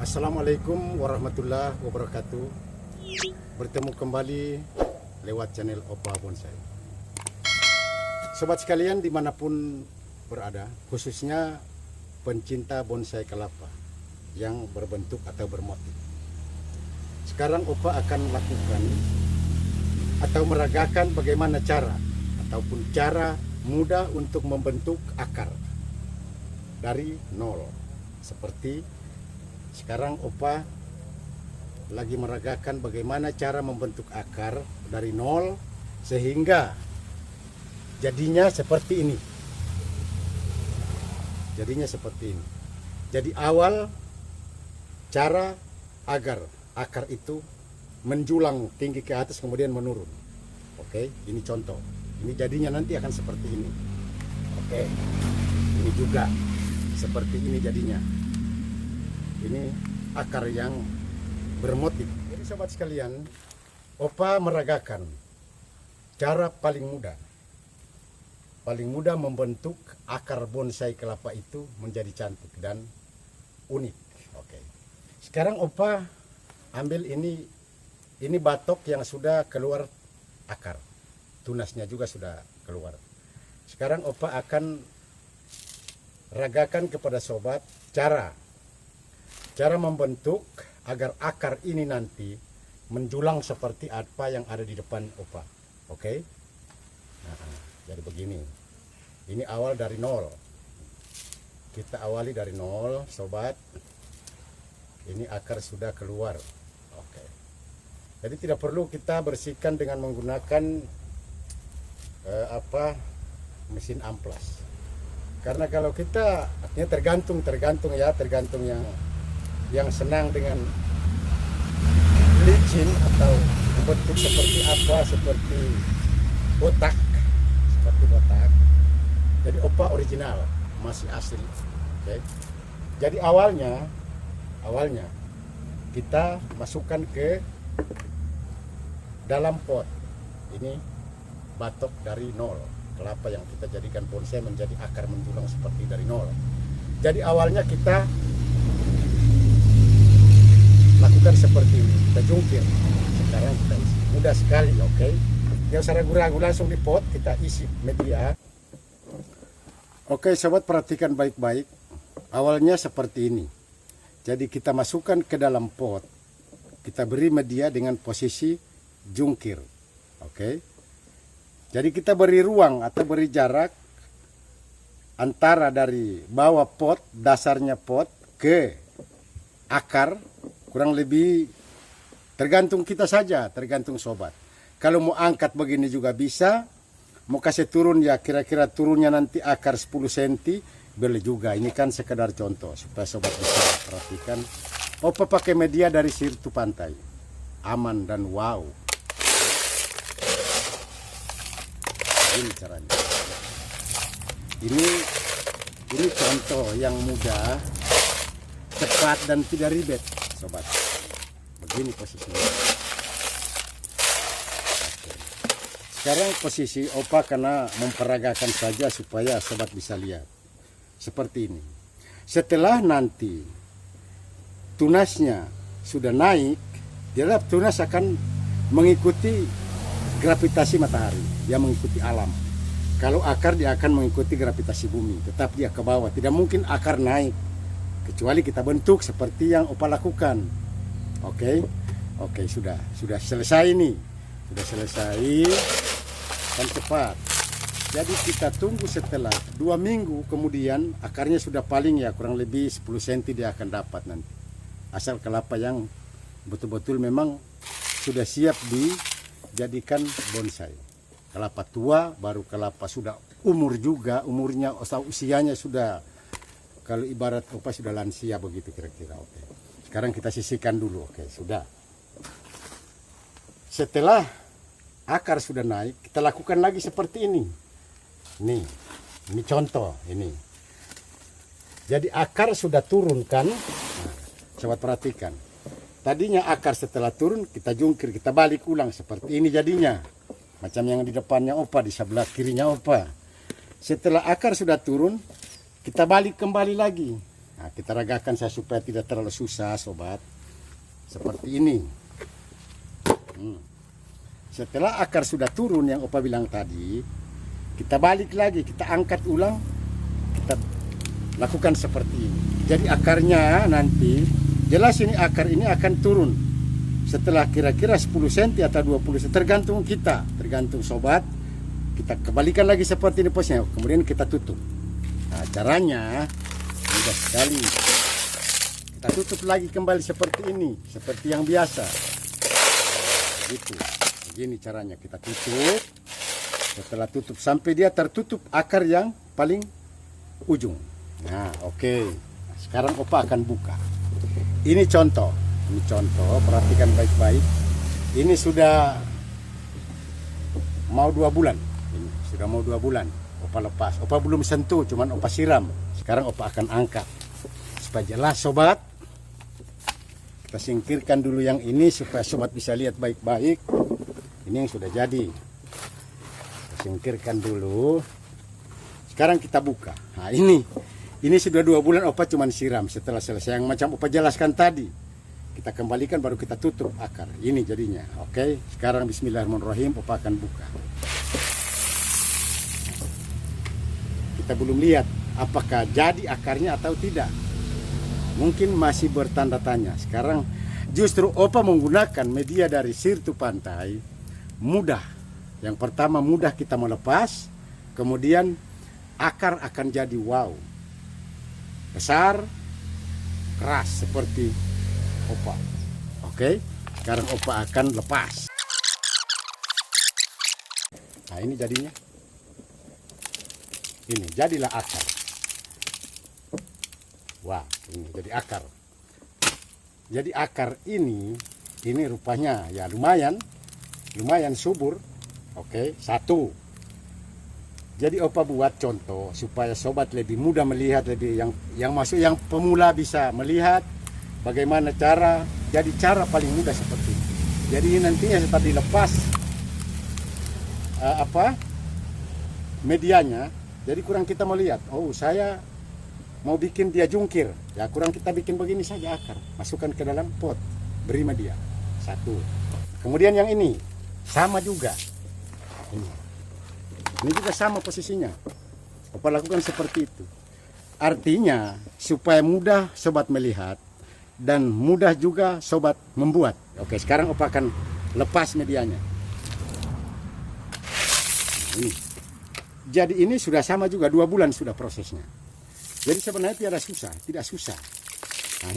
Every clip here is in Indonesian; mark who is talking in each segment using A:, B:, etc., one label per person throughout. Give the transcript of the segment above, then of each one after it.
A: Assalamualaikum warahmatullahi wabarakatuh. Bertemu kembali lewat channel Opa Bonsai. Sobat sekalian dimanapun berada, khususnya pencinta bonsai kelapa yang berbentuk atau bermotif. Sekarang Opa akan lakukan atau meragakan bagaimana cara ataupun cara mudah untuk membentuk akar dari nol. Seperti sekarang Opa lagi meragakan bagaimana cara membentuk akar dari nol sehingga jadinya seperti ini. Jadinya seperti ini. Jadi awal cara agar akar itu menjulang tinggi ke atas kemudian menurun. Oke, ini contoh. Ini jadinya nanti akan seperti ini. Oke. Ini juga seperti ini jadinya. Ini akar yang bermotif. Jadi sobat sekalian, Opa meragakan cara paling mudah membentuk akar bonsai kelapa itu menjadi cantik dan unik. Oke. Sekarang Opa ambil ini batok yang sudah keluar akar. Tunasnya juga sudah keluar. Sekarang Opa akan ragakan kepada sobat cara membentuk agar akar ini nanti menjulang seperti apa yang ada di depan Opa. Oke? Nah, jadi begini. Ini awal dari nol. Kita awali dari nol, sobat. Ini akar sudah keluar. Oke. Jadi tidak perlu kita bersihkan dengan menggunakan mesin amplas. Karena kalau kita artinya tergantung yang senang dengan licin atau bentuk seperti apa, seperti botak. Jadi Opa original, masih asli. Oke. Jadi awalnya kita masukkan ke dalam pot. Ini batok dari nol, kelapa yang kita jadikan bonsai menjadi akar menjulang seperti dari nol. Jadi awalnya kita lakukan seperti ini, kita jungkir. Sekarang kita isi, mudah sekali, oke. Yang usah ragu-ragu, langsung di pot kita isi media. Oke sobat, perhatikan baik-baik. Awalnya seperti ini. Jadi kita masukkan ke dalam pot, kita beri media dengan posisi jungkir, oke. Jadi kita beri ruang atau beri jarak antara dari bawah pot, dasarnya pot ke akar. Kurang lebih tergantung kita saja, tergantung sobat. Kalau mau angkat begini juga bisa. Mau kasih turun ya kira-kira turunnya nanti akar 10 cm. Boleh juga. Ini kan sekedar contoh supaya sobat bisa perhatikan. Opa pakai media dari Sirtu Pantai. Aman dan wow. Ini caranya. Ini contoh yang mudah, cepat dan tidak ribet. Sobat, begini posisinya. Oke. Sekarang posisi Opa karena memperagakan saja supaya sobat bisa lihat seperti ini. Setelah nanti tunasnya sudah naik, dia tunas akan mengikuti gravitasi matahari, dia mengikuti alam. Kalau akar dia akan mengikuti gravitasi bumi, tetap dia ke bawah. Tidak mungkin akar naik kecuali kita bentuk seperti yang Opa lakukan. Oke, sudah selesai ini, sudah selesai dan cepat. Jadi kita tunggu setelah 2 minggu kemudian akarnya sudah paling ya kurang lebih 10 cm dia akan dapat nanti. Asal kelapa yang betul-betul memang sudah siap dijadikan bonsai. Kelapa tua baru kelapa sudah umur juga, umurnya usianya sudah. Kalau ibarat Opa sudah lansia begitu kira-kira. Oke. Sekarang kita sisihkan dulu. Oke, sudah. Setelah akar sudah naik, kita lakukan lagi seperti ini. Ini contoh ini. Jadi akar sudah turun kan? Nah, sobat perhatikan. Tadinya akar setelah turun kita jungkir, kita balik ulang seperti ini jadinya. Macam yang di depannya Opa, di sebelah kirinya Opa. Setelah akar sudah turun, kita balik kembali lagi. Nah, kita ragakan saya supaya tidak terlalu susah sobat. Seperti ini. Setelah akar sudah turun yang Opa bilang tadi, kita balik lagi, kita angkat ulang, kita lakukan seperti ini. Jadi akarnya nanti, jelas ini akar ini akan turun setelah kira-kira 10 cm atau 20 cm, tergantung kita, tergantung sobat. Kita kembalikan lagi seperti ini posnya, kemudian kita tutup. Nah, caranya mudah sekali. Kita tutup lagi kembali seperti ini, seperti yang biasa. Gitu. Begini caranya, kita tutup. Setelah tutup sampai dia tertutup akar yang paling ujung. Nah, oke. Nah, sekarang Opa akan buka. Ini contoh. Ini contoh, perhatikan baik-baik. Ini sudah mau 2 bulan. Ini sudah mau 2 bulan. Opa lepas. Opa belum sentuh, cuman Opa siram. Sekarang Opa akan angkat. Supaya jelas sobat. Kita singkirkan dulu yang ini supaya sobat bisa lihat baik-baik. Ini yang sudah jadi. Kita singkirkan dulu. Sekarang kita buka. Nah, ini sudah 2 bulan Opa cuman siram. Setelah selesai yang macam Opa jelaskan tadi, kita kembalikan baru kita tutup akar. Ini jadinya. Oke, sekarang bismillahirrahmanirrahim Opa akan buka. Kita belum lihat apakah jadi akarnya atau tidak. Mungkin masih bertanda tanya. Sekarang justru Opa menggunakan media dari Sirtu Pantai. Mudah. Yang pertama mudah kita melepas. Kemudian akar akan jadi wow. Besar, keras seperti Opa. Oke, sekarang Opa akan lepas. Nah, ini jadinya. Ini jadilah akar. Wah, ini jadi akar. Jadi akar ini rupanya ya lumayan subur. Oke, 1. Jadi Opa buat contoh supaya sobat lebih mudah melihat, lebih yang masuk yang pemula bisa melihat bagaimana cara. Jadi cara paling mudah seperti ini. Jadi nantinya setelah dilepas medianya, jadi kurang kita melihat. Oh, saya mau bikin dia jungkir, ya kurang kita bikin begini saja akar, masukkan ke dalam pot, beri media. 1. Kemudian yang ini sama juga. Ini juga sama posisinya. Opa lakukan seperti itu. Artinya supaya mudah sobat melihat dan mudah juga sobat membuat. Oke, sekarang Opa akan lepas medianya. Ini. Jadi ini sudah sama juga, 2 bulan sudah prosesnya. Jadi sebenarnya tidak susah. Nah,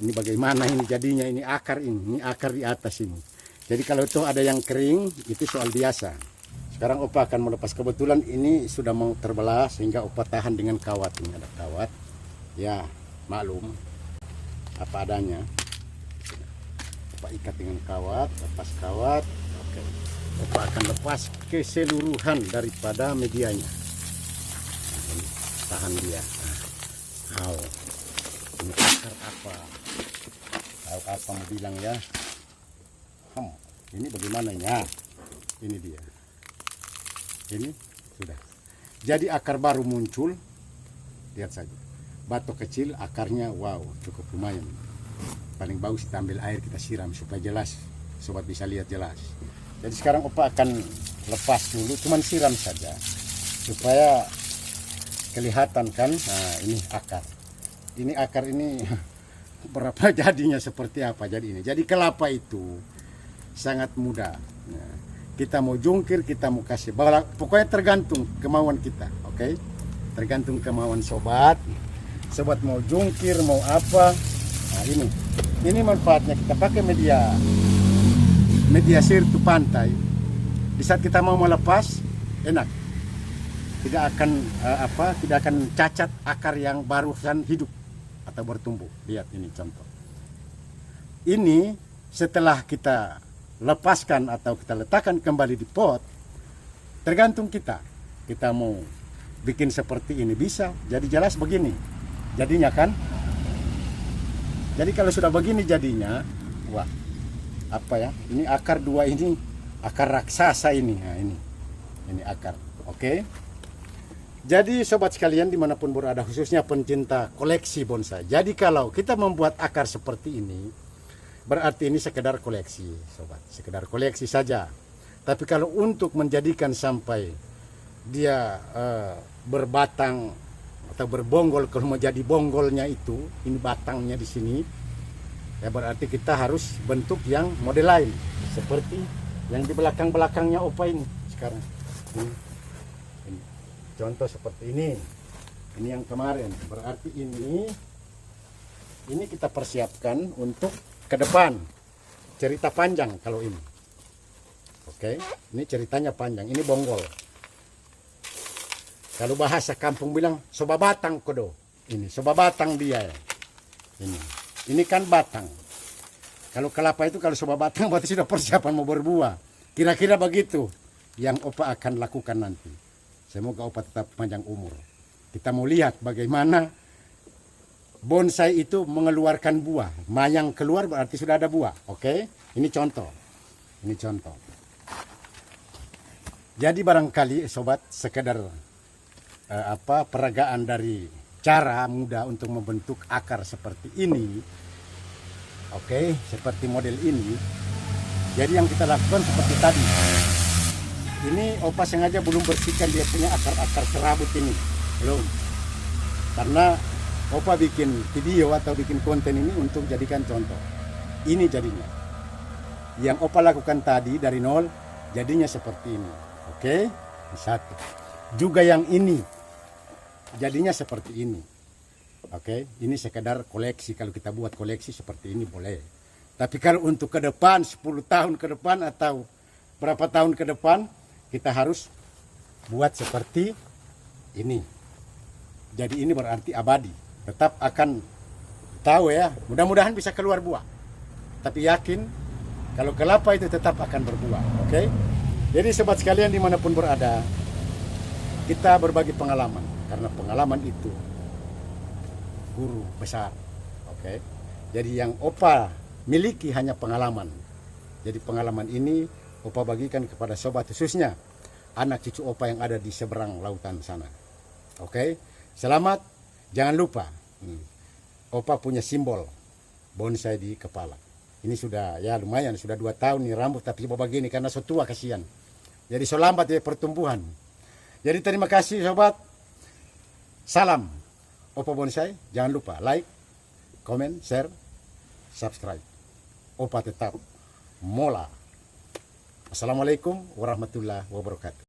A: ini bagaimana ini jadinya, ini akar di atas ini. Jadi kalau itu ada yang kering, itu soal biasa. Sekarang Opa akan melepas. Kebetulan ini sudah mau terbelah sehingga Opa tahan dengan kawat. Ini ada kawat. Ya, maklum apa adanya. Opa ikat dengan kawat, lepas kawat. Oke. Opa akan lepas keseluruhan daripada medianya. Nah, ini tahan dia. Nah, ini akar apa? Tahu apa mau bilang ya? Ini bagaimana ya? Ini dia. Ini sudah. Jadi akar baru muncul. Lihat saja. Batok kecil, akarnya wow, cukup lumayan. Paling bagus kita ambil air, kita siram supaya jelas. Sobat bisa lihat jelas. Jadi sekarang Opa akan lepas dulu, cuman siram saja. Supaya kelihatan kan. Nah, ini akar. Ini akar ini berapa jadinya seperti apa jadi ini. Jadi kelapa itu sangat mudah. Nah, kita mau jungkir, kita mau kasih bala, pokoknya tergantung kemauan kita. Oke, tergantung kemauan sobat. Sobat mau jungkir, mau apa. Nah, ini manfaatnya kita pakai media Sirtu Pantai. Di saat kita mau melepas, enak. Tidak akan cacat akar yang barusan hidup atau bertumbuh. Lihat ini contoh. Ini setelah kita lepaskan atau kita letakkan kembali di pot, tergantung kita. Kita mau bikin seperti ini bisa, jadi jelas begini jadinya kan. Jadi kalau sudah begini jadinya, wah, apa ya, ini akar 2 ini akar raksasa ini. Nah, ini akar. Oke, Jadi sobat sekalian dimanapun berada, khususnya pencinta koleksi bonsai. Jadi kalau kita membuat akar seperti ini, berarti ini sekedar koleksi sobat, sekedar koleksi saja. Tapi kalau untuk menjadikan sampai dia berbatang atau berbonggol, kalau mau jadi bonggolnya itu, ini batangnya di sini, ya berarti kita harus bentuk yang model lain. Seperti yang di belakang-belakangnya Opa ini sekarang. Ini. Contoh seperti ini yang kemarin, berarti ini kita persiapkan untuk ke depan, cerita panjang kalau ini. Oke, ini ceritanya panjang, ini bonggol. Kalau bahasa kampung bilang soba batang kodo, ini soba batang dia ya. Ini kan batang. Kalau kelapa itu kalau soba batang berarti sudah persiapan mau berbuah. Kira-kira begitu yang Opa akan lakukan nanti. Semoga Opa tetap panjang umur. Kita mau lihat bagaimana bonsai itu mengeluarkan buah. Mayang keluar berarti sudah ada buah. Oke? Ini contoh. Ini contoh. Jadi barangkali sobat sekedar peragaan dari cara mudah untuk membentuk akar seperti ini. Oke, seperti model ini. Jadi yang kita lakukan seperti tadi. Ini Opa sengaja belum bersihkan dia punya akar-akar serabut ini, belum. Karena Opa bikin video atau bikin konten ini untuk jadikan contoh. Ini jadinya. Yang Opa lakukan tadi dari nol, jadinya seperti ini. Oke, satu. Juga yang ini, jadinya seperti ini. Oke, ini sekedar koleksi. Kalau kita buat koleksi seperti ini boleh. Tapi kalau untuk ke depan, 10 tahun ke depan atau berapa tahun ke depan, kita harus buat seperti ini. Jadi ini berarti abadi. Tetap akan tahu ya, mudah-mudahan bisa keluar buah. Tapi yakin kalau kelapa itu tetap akan berbuah. Oke? Jadi sobat sekalian dimanapun berada, kita berbagi pengalaman. Karena pengalaman itu guru besar. Oke? Jadi yang Opa miliki hanya pengalaman. Jadi pengalaman ini Opa bagikan kepada sobat, khususnya anak cucu Opa yang ada di seberang lautan sana. Oke, selamat. Jangan lupa, Opa punya simbol bonsai di kepala. Ini sudah ya lumayan, sudah 2 tahun nih rambut, tapi begini karena so tua kasihan. Jadi so lambat ya pertumbuhan. Jadi terima kasih sobat. Salam Opa Bonsai. Jangan lupa like, comment, share, subscribe. Opa tetap mola. Assalamualaikum warahmatullahi wabarakatuh.